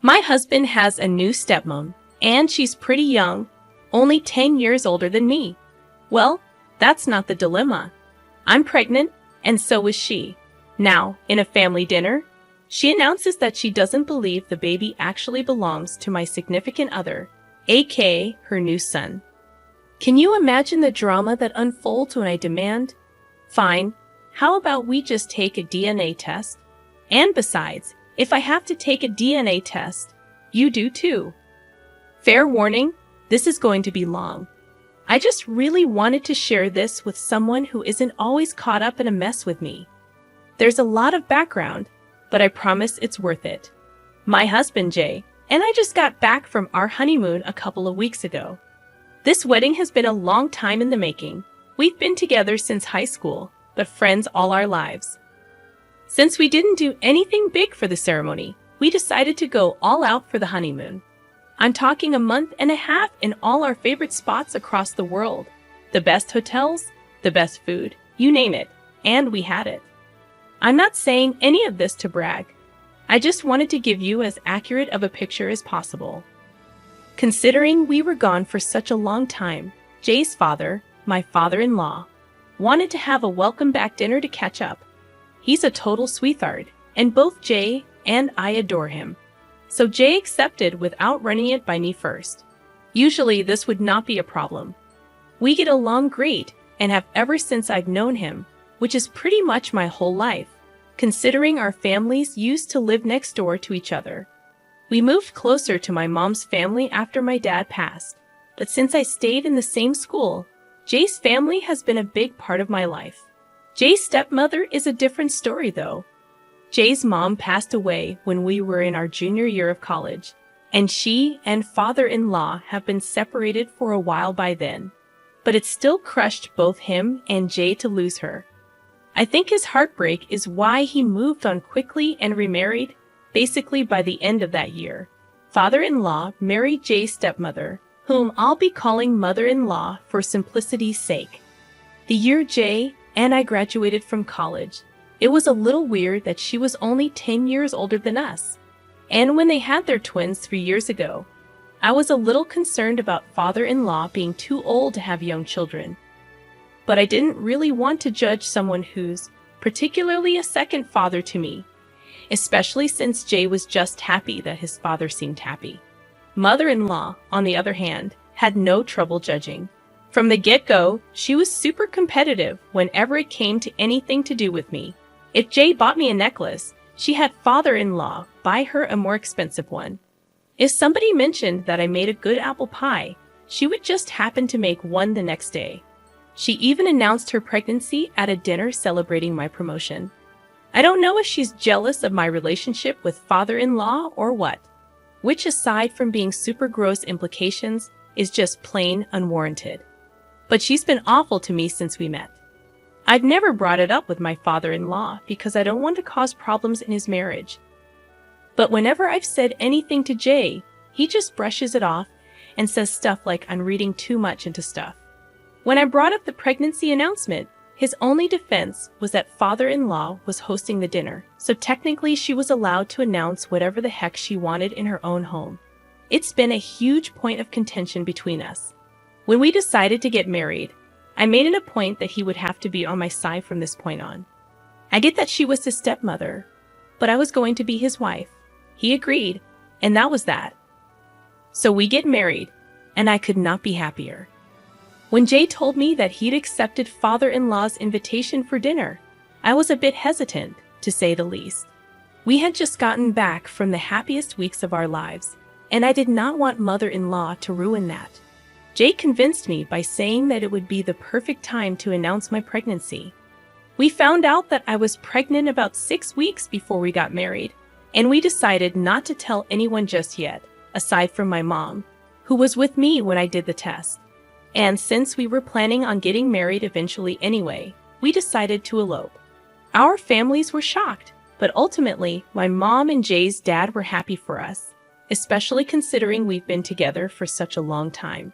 My husband has a new stepmom, and she's pretty young, only 10 years older than me. Well, that's not the dilemma. I'm pregnant, and so is she. Now, in a family dinner, she announces that she doesn't believe the baby actually belongs to my significant other, aka her new son. Can you imagine the drama that unfolds when I demand, "Fine, how about we just take a DNA test? And besides, if I have to take a DNA test, you do too." Fair warning, this is going to be long. I just really wanted to share this with someone who isn't always caught up in a mess with me. There's a lot of background, but I promise it's worth it. My husband, Jay, and I just got back from our honeymoon a couple of weeks ago. This wedding has been a long time in the making. We've been together since high school, but friends all our lives. Since we didn't do anything big for the ceremony, we decided to go all out for the honeymoon. I'm talking a month and a half in all our favorite spots across the world. The best hotels, the best food, you name it, and we had it. I'm not saying any of this to brag. I just wanted to give you as accurate of a picture as possible. Considering we were gone for such a long time, Jay's father, my father-in-law, wanted to have a welcome back dinner to catch up. He's a total sweetheart, and both Jay and I adore him. So Jay accepted without running it by me first. Usually this would not be a problem. We get along great and have ever since I've known him, which is pretty much my whole life, considering our families used to live next door to each other. We moved closer to my mom's family after my dad passed, but since I stayed in the same school, Jay's family has been a big part of my life. Jay's stepmother is a different story though. Jay's mom passed away when we were in our junior year of college, and she and father-in-law have been separated for a while by then. But it still crushed both him and Jay to lose her. I think his heartbreak is why he moved on quickly and remarried, basically by the end of that year. Father-in-law married Jay's stepmother, whom I'll be calling mother-in-law for simplicity's sake. The year Jay and I graduated from college, it was a little weird that she was only 10 years older than us. And when they had their twins 3 years ago, I was a little concerned about father-in-law being too old to have young children. But I didn't really want to judge someone who's particularly a second father to me, especially since Jay was just happy that his father seemed happy. Mother-in-law, on the other hand, had no trouble judging. From the get-go, she was super competitive whenever it came to anything to do with me. If Jay bought me a necklace, she had father-in-law buy her a more expensive one. If somebody mentioned that I made a good apple pie, she would just happen to make one the next day. She even announced her pregnancy at a dinner celebrating my promotion. I don't know if she's jealous of my relationship with father-in-law or what, which aside from being super gross implications, is just plain unwarranted. But she's been awful to me since we met. I've never brought it up with my father-in-law because I don't want to cause problems in his marriage. But whenever I've said anything to Jay, he just brushes it off and says stuff like I'm reading too much into stuff. When I brought up the pregnancy announcement, his only defense was that father-in-law was hosting the dinner, so technically she was allowed to announce whatever the heck she wanted in her own home. It's been a huge point of contention between us. When we decided to get married, I made it a point that he would have to be on my side from this point on. I get that she was his stepmother, but I was going to be his wife. He agreed, and that was that. So we get married, and I could not be happier. When Jay told me that he'd accepted father-in-law's invitation for dinner, I was a bit hesitant, to say the least. We had just gotten back from the happiest weeks of our lives, and I did not want mother-in-law to ruin that. Jay convinced me by saying that it would be the perfect time to announce my pregnancy. We found out that I was pregnant about 6 weeks before we got married, and we decided not to tell anyone just yet, aside from my mom, who was with me when I did the test. And since we were planning on getting married eventually anyway, we decided to elope. Our families were shocked, but ultimately, my mom and Jay's dad were happy for us, especially considering we've been together for such a long time.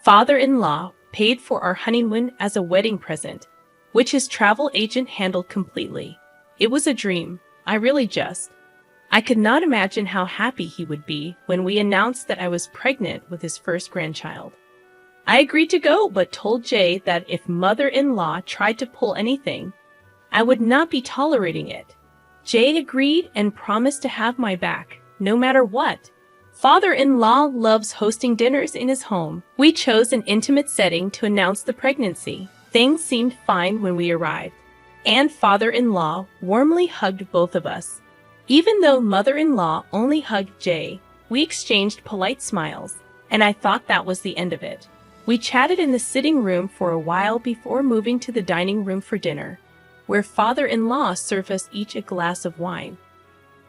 Father-in-law paid for our honeymoon as a wedding present, which his travel agent handled completely. It was a dream. I really just I could not imagine how happy he would be when we announced that I was pregnant with his first grandchild. I agreed to go, but told Jay that if mother-in-law tried to pull anything, I would not be tolerating it. Jay agreed and promised to have my back, no matter what. Father-in-law loves hosting dinners in his home. We chose an intimate setting to announce the pregnancy. Things seemed fine when we arrived, and father-in-law warmly hugged both of us. Even though mother-in-law only hugged Jay, we exchanged polite smiles, and I thought that was the end of it. We chatted in the sitting room for a while before moving to the dining room for dinner, where father-in-law served us each a glass of wine.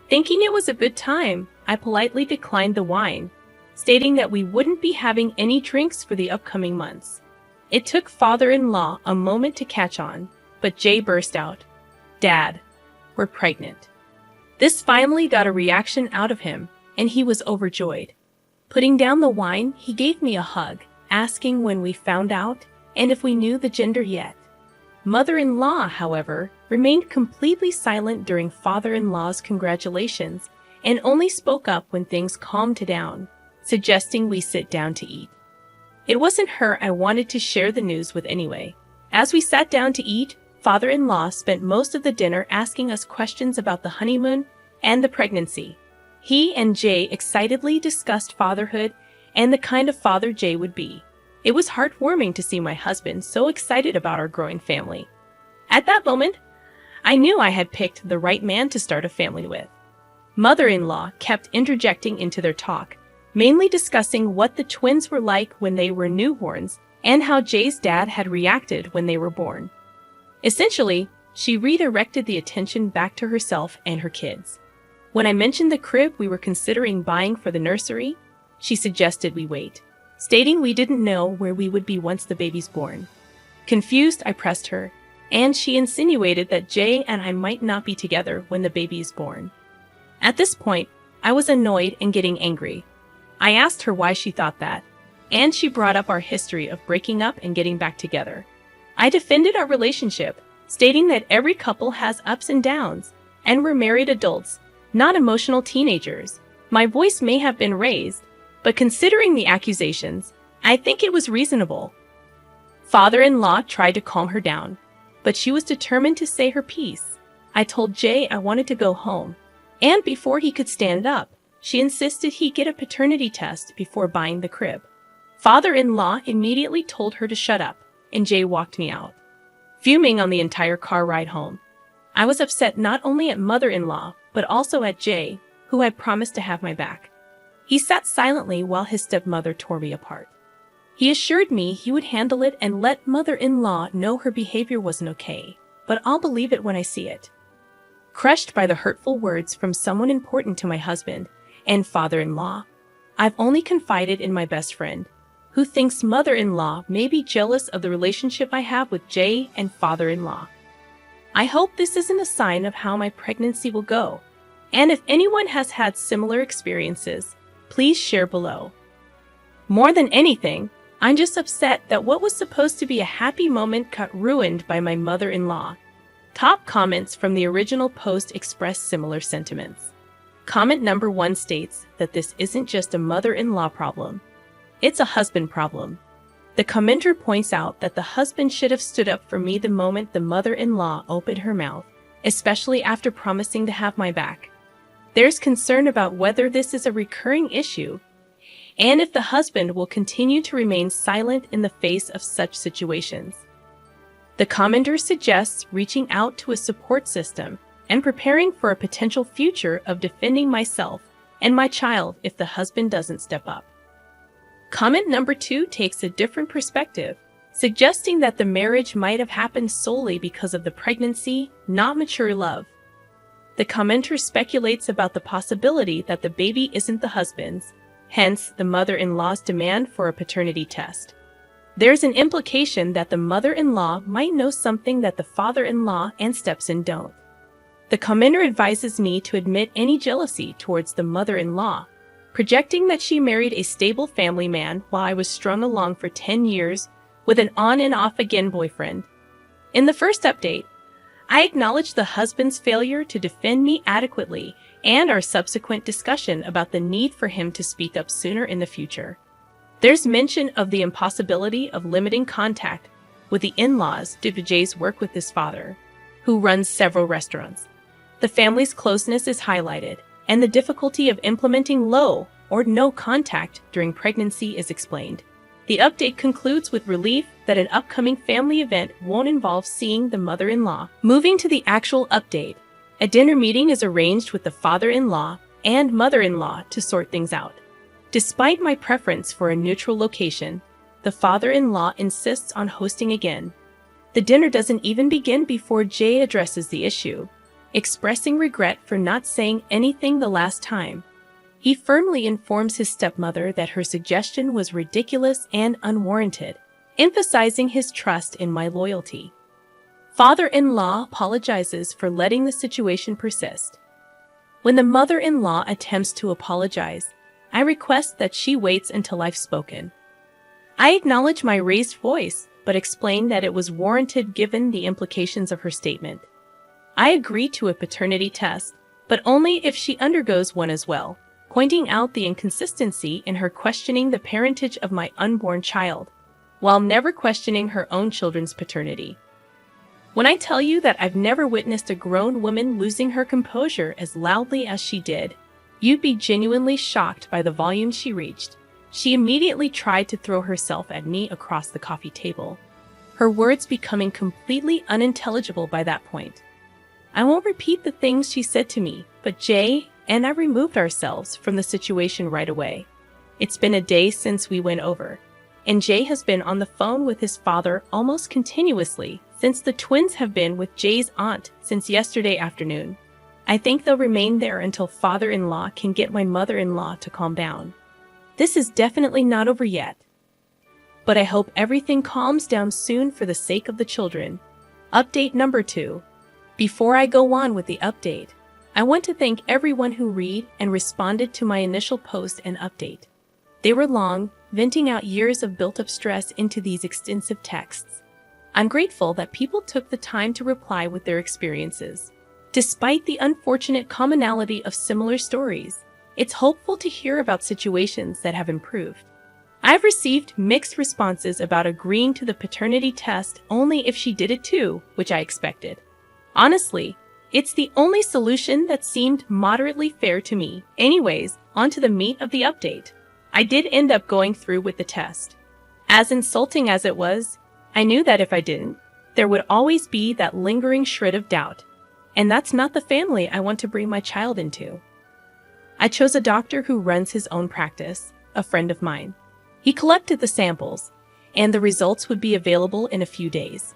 Thinking it was a good time, I politely declined the wine, stating that we wouldn't be having any drinks for the upcoming months. It took father-in-law a moment to catch on, but Jay burst out, "Dad, we're pregnant." This finally got a reaction out of him, and he was overjoyed. Putting down the wine, he gave me a hug, asking when we found out and if we knew the gender yet. Mother-in-law, however, remained completely silent during father-in-law's congratulations and only spoke up when things calmed down, suggesting we sit down to eat. It wasn't her I wanted to share the news with anyway. As we sat down to eat, father-in-law spent most of the dinner asking us questions about the honeymoon and the pregnancy. He and Jay excitedly discussed fatherhood and the kind of father Jay would be. It was heartwarming to see my husband so excited about our growing family. At that moment, I knew I had picked the right man to start a family with. Mother-in-law kept interjecting into their talk, mainly discussing what the twins were like when they were newborns and how Jay's dad had reacted when they were born. Essentially, she redirected the attention back to herself and her kids. When I mentioned the crib we were considering buying for the nursery, she suggested we wait, stating we didn't know where we would be once the baby's born. Confused, I pressed her, and she insinuated that Jay and I might not be together when the baby is born. At this point, I was annoyed and getting angry. I asked her why she thought that, and she brought up our history of breaking up and getting back together. I defended our relationship, stating that every couple has ups and downs, and we're married adults, not emotional teenagers. My voice may have been raised, but considering the accusations, I think it was reasonable. Father-in-law tried to calm her down, but she was determined to say her piece. I told Jay I wanted to go home, and before he could stand up, she insisted he get a paternity test before buying the crib. Father-in-law immediately told her to shut up, and Jay walked me out, fuming on the entire car ride home. I was upset not only at mother-in-law, but also at Jay, who had promised to have my back. He sat silently while his stepmother tore me apart. He assured me he would handle it and let mother-in-law know her behavior wasn't okay, but I'll believe it when I see it. Crushed by the hurtful words from someone important to my husband and father-in-law, I've only confided in my best friend, who thinks mother-in-law may be jealous of the relationship I have with Jay and father-in-law. I hope this isn't a sign of how my pregnancy will go, and if anyone has had similar experiences, please share below. More than anything, I'm just upset that what was supposed to be a happy moment got ruined by my mother-in-law. Top comments from the original post express similar sentiments. Comment number 1 states that this isn't just a mother-in-law problem, it's a husband problem. The commenter points out that the husband should have stood up for me the moment the mother-in-law opened her mouth, especially after promising to have my back. There's concern about whether this is a recurring issue, and if the husband will continue to remain silent in the face of such situations. The commenter suggests reaching out to a support system and preparing for a potential future of defending myself and my child if the husband doesn't step up. Comment number 2 takes a different perspective, suggesting that the marriage might have happened solely because of the pregnancy, not mature love. The commenter speculates about the possibility that the baby isn't the husband's, hence the mother-in-law's demand for a paternity test. There's an implication that the mother-in-law might know something that the father-in-law and stepson don't. The commenter advises me to admit any jealousy towards the mother-in-law, projecting that she married a stable family man while I was strung along for 10 years with an on and off again boyfriend. In the first update, I acknowledge the husband's failure to defend me adequately and our subsequent discussion about the need for him to speak up sooner in the future. There's mention of the impossibility of limiting contact with the in-laws due to Jay's work with his father, who runs several restaurants. The family's closeness is highlighted, and the difficulty of implementing low or no contact during pregnancy is explained. The update concludes with relief that an upcoming family event won't involve seeing the mother-in-law. Moving to the actual update, a dinner meeting is arranged with the father-in-law and mother-in-law to sort things out. Despite my preference for a neutral location, the father-in-law insists on hosting again. The dinner doesn't even begin before Jay addresses the issue, expressing regret for not saying anything the last time. He firmly informs his stepmother that her suggestion was ridiculous and unwarranted, emphasizing his trust in my loyalty. Father-in-law apologizes for letting the situation persist. When the mother-in-law attempts to apologize, I request that she waits until I've spoken. I acknowledge my raised voice, but explain that it was warranted given the implications of her statement. I agree to a paternity test, but only if she undergoes one as well, pointing out the inconsistency in her questioning the parentage of my unborn child, while never questioning her own children's paternity. When I tell you that I've never witnessed a grown woman losing her composure as loudly as she did, you'd be genuinely shocked by the volume she reached. She immediately tried to throw herself at me across the coffee table, her words becoming completely unintelligible by that point. I won't repeat the things she said to me, but Jay and I removed ourselves from the situation right away. It's been a day since we went over, and Jay has been on the phone with his father almost continuously since the twins have been with Jay's aunt since yesterday afternoon. I think they'll remain there until father-in-law can get my mother-in-law to calm down. This is definitely not over yet, but I hope everything calms down soon for the sake of the children. Update number 2. Before I go on with the update, I want to thank everyone who read and responded to my initial post and update. They were long, venting out years of built-up stress into these extensive texts. I'm grateful that people took the time to reply with their experiences. Despite the unfortunate commonality of similar stories, it's hopeful to hear about situations that have improved. I've received mixed responses about agreeing to the paternity test only if she did it too, which I expected. Honestly, it's the only solution that seemed moderately fair to me. Anyways, on to the meat of the update. I did end up going through with the test. As insulting as it was, I knew that if I didn't, there would always be that lingering shred of doubt. And that's not the family I want to bring my child into. I chose a doctor who runs his own practice, a friend of mine. He collected the samples, and the results would be available in a few days.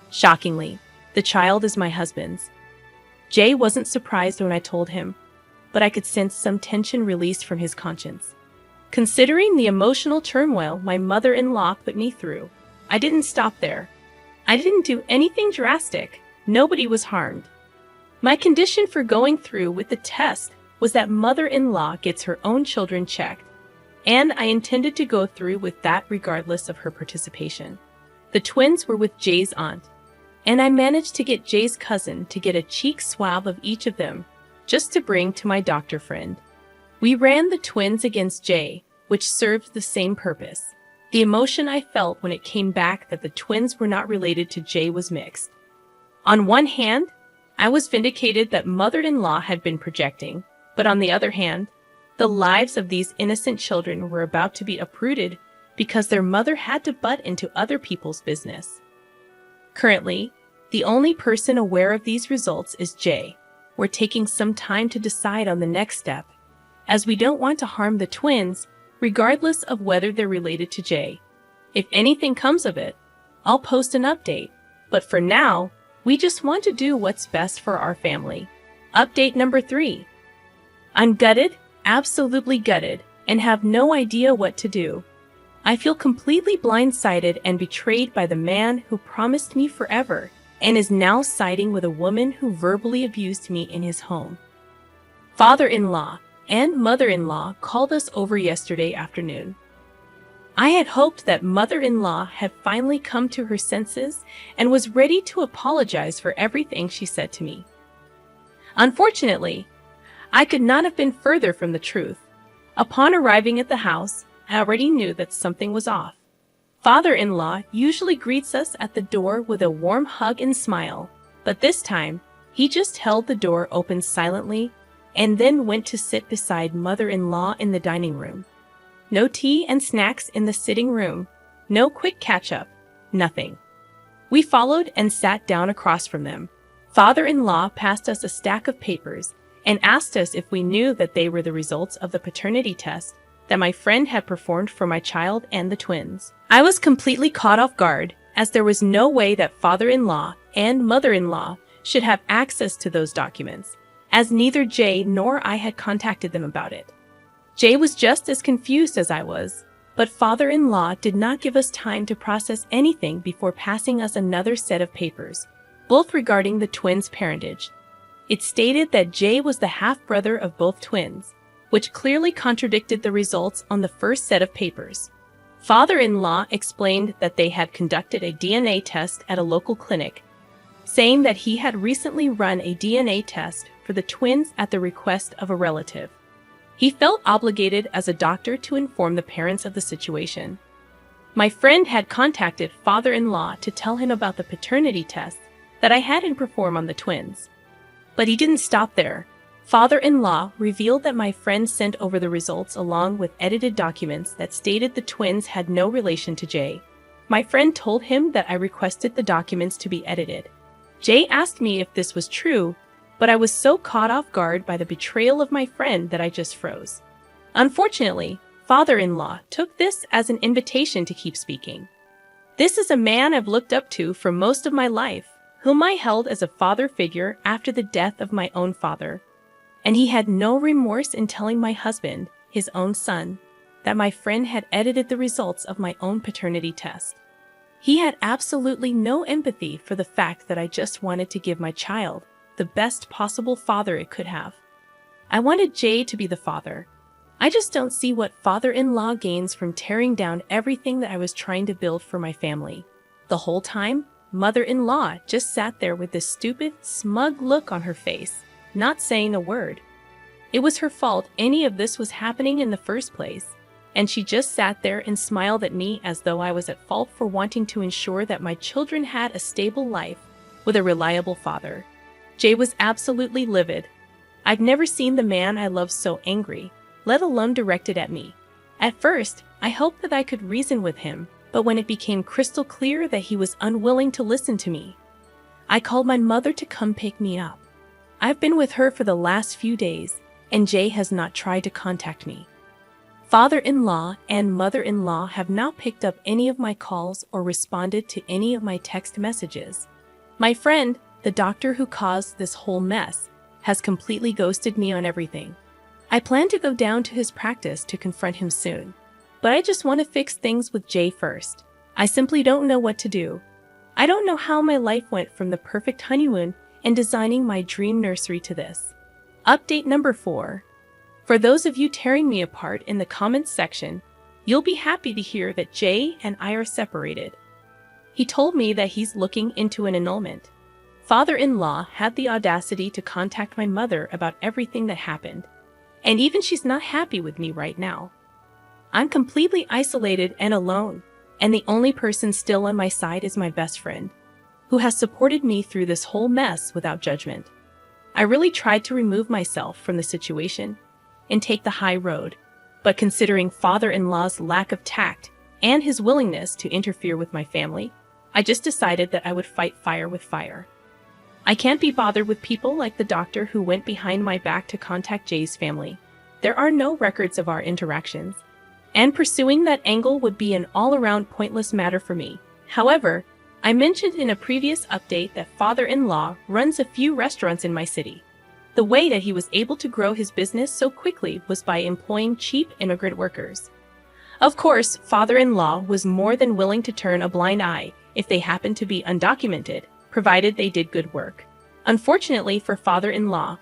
Shockingly, the child is my husband's. Jay wasn't surprised when I told him, but I could sense some tension released from his conscience. Considering the emotional turmoil my mother-in-law put me through, I didn't stop there. I didn't do anything drastic. Nobody was harmed. My condition for going through with the test was that mother-in-law gets her own children checked, and I intended to go through with that regardless of her participation. The twins were with Jay's aunt, and I managed to get Jay's cousin to get a cheek swab of each of them, just to bring to my doctor friend. We ran the twins against Jay, which served the same purpose. The emotion I felt when it came back that the twins were not related to Jay was mixed. On one hand, I was vindicated that mother-in-law had been projecting, but on the other hand, the lives of these innocent children were about to be uprooted because their mother had to butt into other people's business. Currently, the only person aware of these results is Jay. We're taking some time to decide on the next step, as we don't want to harm the twins, regardless of whether they're related to Jay. If anything comes of it, I'll post an update, but for now, we just want to do what's best for our family. Update number 3. I'm gutted, absolutely gutted, and have no idea what to do. I feel completely blindsided and betrayed by the man who promised me forever and is now siding with a woman who verbally abused me in his home. Father-in-law and mother-in-law called us over yesterday afternoon. I had hoped that mother-in-law had finally come to her senses and was ready to apologize for everything she said to me. Unfortunately, I could not have been further from the truth. Upon arriving at the house, I already knew that something was off. Father-in-law usually greets us at the door with a warm hug and smile, but this time, he just held the door open silently and then went to sit beside mother-in-law in the dining room. No tea and snacks in the sitting room, no quick catch-up, nothing. We followed and sat down across from them. Father-in-law passed us a stack of papers and asked us if we knew that they were the results of the paternity test that my friend had performed for my child and the twins. I was completely caught off guard, as there was no way that father-in-law and mother-in-law should have access to those documents, as neither Jay nor I had contacted them about it. Jay was just as confused as I was, but father-in-law did not give us time to process anything before passing us another set of papers, both regarding the twins' parentage. It stated that Jay was the half-brother of both twins, which clearly contradicted the results on the first set of papers. Father-in-law explained that they had conducted a DNA test at a local clinic, saying that he had recently run a DNA test for the twins at the request of a relative. He felt obligated as a doctor to inform the parents of the situation. My friend had contacted father-in-law to tell him about the paternity test that I had him perform on the twins. But he didn't stop there. Father-in-law revealed that my friend sent over the results along with edited documents that stated the twins had no relation to Jay. My friend told him that I requested the documents to be edited. Jay asked me if this was true, but I was so caught off guard by the betrayal of my friend that I just froze. Unfortunately, father-in-law took this as an invitation to keep speaking. This is a man I've looked up to for most of my life, whom I held as a father figure after the death of my own father. And he had no remorse in telling my husband, his own son, that my friend had edited the results of my own paternity test. He had absolutely no empathy for the fact that I just wanted to give my child the best possible father it could have. I wanted Jay to be the father. I just don't see what father-in-law gains from tearing down everything that I was trying to build for my family. The whole time, mother-in-law just sat there with this stupid, smug look on her face, not saying a word. It was her fault any of this was happening in the first place, and she just sat there and smiled at me as though I was at fault for wanting to ensure that my children had a stable life with a reliable father. Jay was absolutely livid. I'd never seen the man I loved so angry, let alone directed at me. At first, I hoped that I could reason with him, but when it became crystal clear that he was unwilling to listen to me, I called my mother to come pick me up. I've been with her for the last few days, and Jay has not tried to contact me. Father-in-law and mother-in-law have not picked up any of my calls or responded to any of my text messages. My friend, the doctor who caused this whole mess, has completely ghosted me on everything. I plan to go down to his practice to confront him soon, but I just want to fix things with Jay first. I simply don't know what to do. I don't know how my life went from the perfect honeymoon and designing my dream nursery to this. Update number 4. For those of you tearing me apart in the comments section, you'll be happy to hear that Jay and I are separated. He told me that he's looking into an annulment. Father-in-law had the audacity to contact my mother about everything that happened, and even she's not happy with me right now. I'm completely isolated and alone, and the only person still on my side is my best friend, who has supported me through this whole mess without judgment. I really tried to remove myself from the situation and take the high road, but considering father-in-law's lack of tact and his willingness to interfere with my family, I just decided that I would fight fire with fire. I can't be bothered with people like the doctor who went behind my back to contact Jay's family. There are no records of our interactions, and pursuing that angle would be an all-around pointless matter for me. However, I mentioned in a previous update that father-in-law runs a few restaurants in my city. The way that he was able to grow his business so quickly was by employing cheap immigrant workers. Of course, father-in-law was more than willing to turn a blind eye if they happened to be undocumented, provided they did good work. Unfortunately for father-in-law,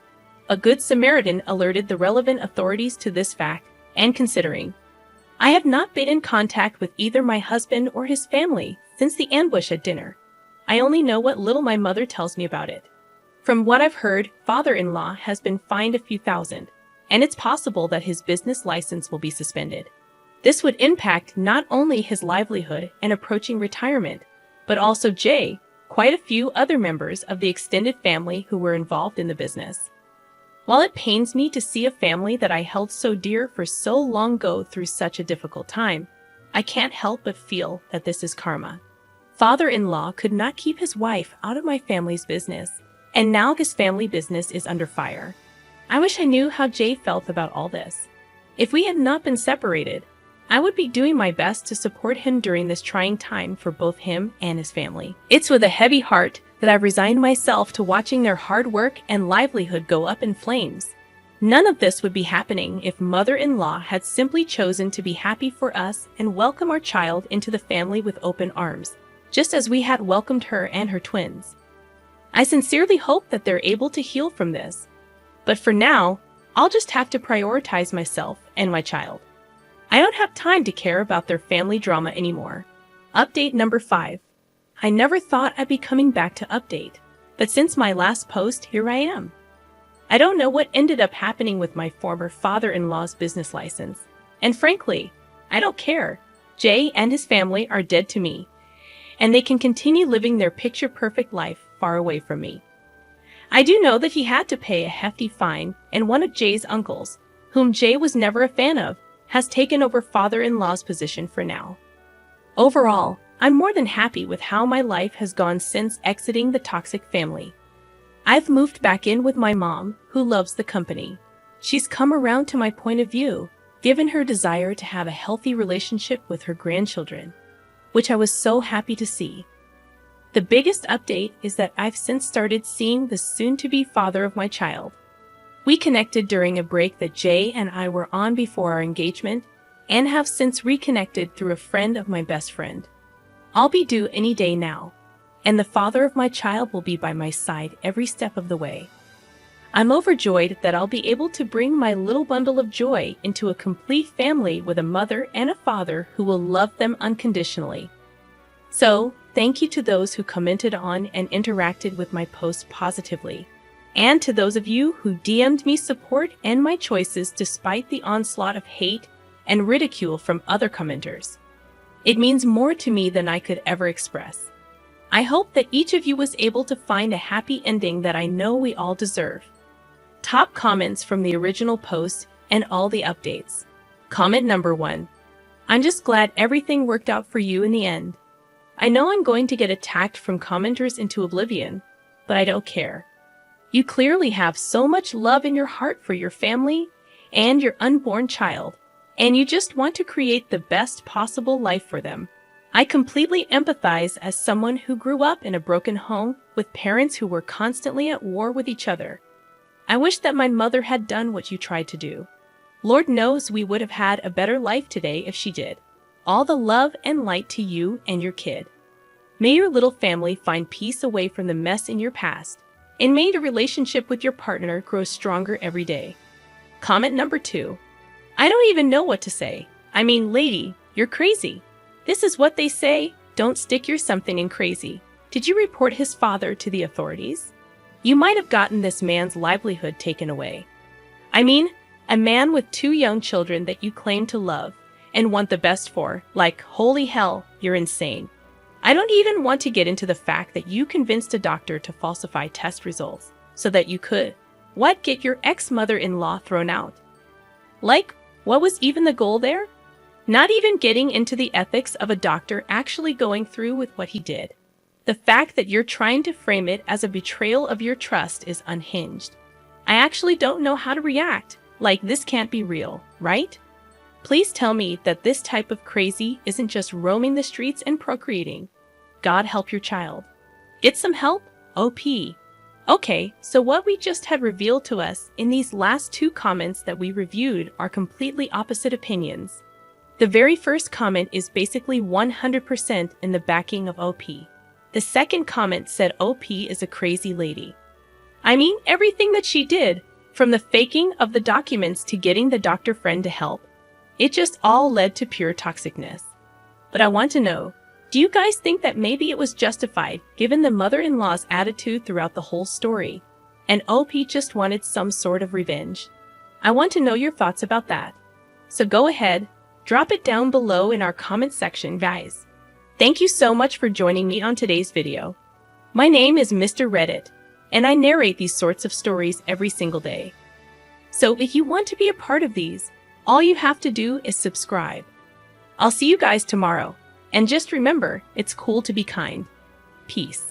a good Samaritan alerted the relevant authorities to this fact, and considering I have not been in contact with either my husband or his family since the ambush at dinner. I only know what little my mother tells me about it. From what I've heard, father-in-law has been fined a few thousand, and it's possible that his business license will be suspended. This would impact not only his livelihood and approaching retirement, but also Jay, quite a few other members of the extended family who were involved in the business. While it pains me to see a family that I held so dear for so long go through such a difficult time, I can't help but feel that this is karma. Father-in-law could not keep his wife out of my family's business, and now his family business is under fire. I wish I knew how Jay felt about all this. If we had not been separated, I would be doing my best to support him during this trying time for both him and his family. It's with a heavy heart that I've resigned myself to watching their hard work and livelihood go up in flames. None of this would be happening if mother-in-law had simply chosen to be happy for us and welcome our child into the family with open arms, just as we had welcomed her and her twins. I sincerely hope that they're able to heal from this. But for now, I'll just have to prioritize myself and my child. I don't have time to care about their family drama anymore. Update number 5. I never thought I'd be coming back to update, but since my last post, here I am. I don't know what ended up happening with my former father-in-law's business license, and frankly, I don't care. Jay and his family are dead to me, and they can continue living their picture-perfect life far away from me. I do know that he had to pay a hefty fine, and one of Jay's uncles, whom Jay was never a fan of, has taken over father-in-law's position for now. Overall, I'm more than happy with how my life has gone since exiting the toxic family. I've moved back in with my mom, who loves the company. She's come around to my point of view, given her desire to have a healthy relationship with her grandchildren, which I was so happy to see. The biggest update is that I've since started seeing the soon-to-be father of my child. We connected during a break that Jay and I were on before our engagement, and have since reconnected through a friend of my best friend. I'll be due any day now, and the father of my child will be by my side every step of the way. I'm overjoyed that I'll be able to bring my little bundle of joy into a complete family with a mother and a father who will love them unconditionally. So, thank you to those who commented on and interacted with my post positively, and to those of you who DM'd me support and my choices despite the onslaught of hate and ridicule from other commenters. It means more to me than I could ever express. I hope that each of you was able to find a happy ending that I know we all deserve. Top comments from the original post and all the updates. Comment number 1. I'm just glad everything worked out for you in the end. I know I'm going to get attacked from commenters into oblivion, but I don't care. You clearly have so much love in your heart for your family and your unborn child, and you just want to create the best possible life for them. I completely empathize as someone who grew up in a broken home with parents who were constantly at war with each other. I wish that my mother had done what you tried to do. Lord knows we would have had a better life today if she did. All the love and light to you and your kid. May your little family find peace away from the mess in your past, and may your relationship with your partner grow stronger every day. Comment number 2. I don't even know what to say. I mean, lady, you're crazy. This is what they say, don't stick your something in crazy. Did you report his father to the authorities? You might have gotten this man's livelihood taken away. I mean, a man with 2 young children that you claim to love and want the best for, like, holy hell, you're insane. I don't even want to get into the fact that you convinced a doctor to falsify test results so that you could, get your ex-mother-in-law thrown out. Like, what was even the goal there? Not even getting into the ethics of a doctor actually going through with what he did. The fact that you're trying to frame it as a betrayal of your trust is unhinged. I actually don't know how to react. Like, this can't be real, right? Please tell me that this type of crazy isn't just roaming the streets and procreating. God help your child. Get some help? OP. Okay, so what we just had revealed to us in these last 2 comments that we reviewed are completely opposite opinions. The very first comment is basically 100% in the backing of OP. The second comment said OP is a crazy lady. I mean, everything that she did, from the faking of the documents to getting the doctor friend to help, It just all led to pure toxicness. But I want to know, do you guys think that maybe it was justified given the mother-in-law's attitude throughout the whole story? And OP just wanted some sort of revenge? I want to know your thoughts about that. So go ahead, drop it down below in our comment section, guys. Thank you so much for joining me on today's video. My name is Mr. Reddit, and I narrate these sorts of stories every single day. So if you want to be a part of these, all you have to do is subscribe. I'll see you guys tomorrow, and just remember, it's cool to be kind. Peace.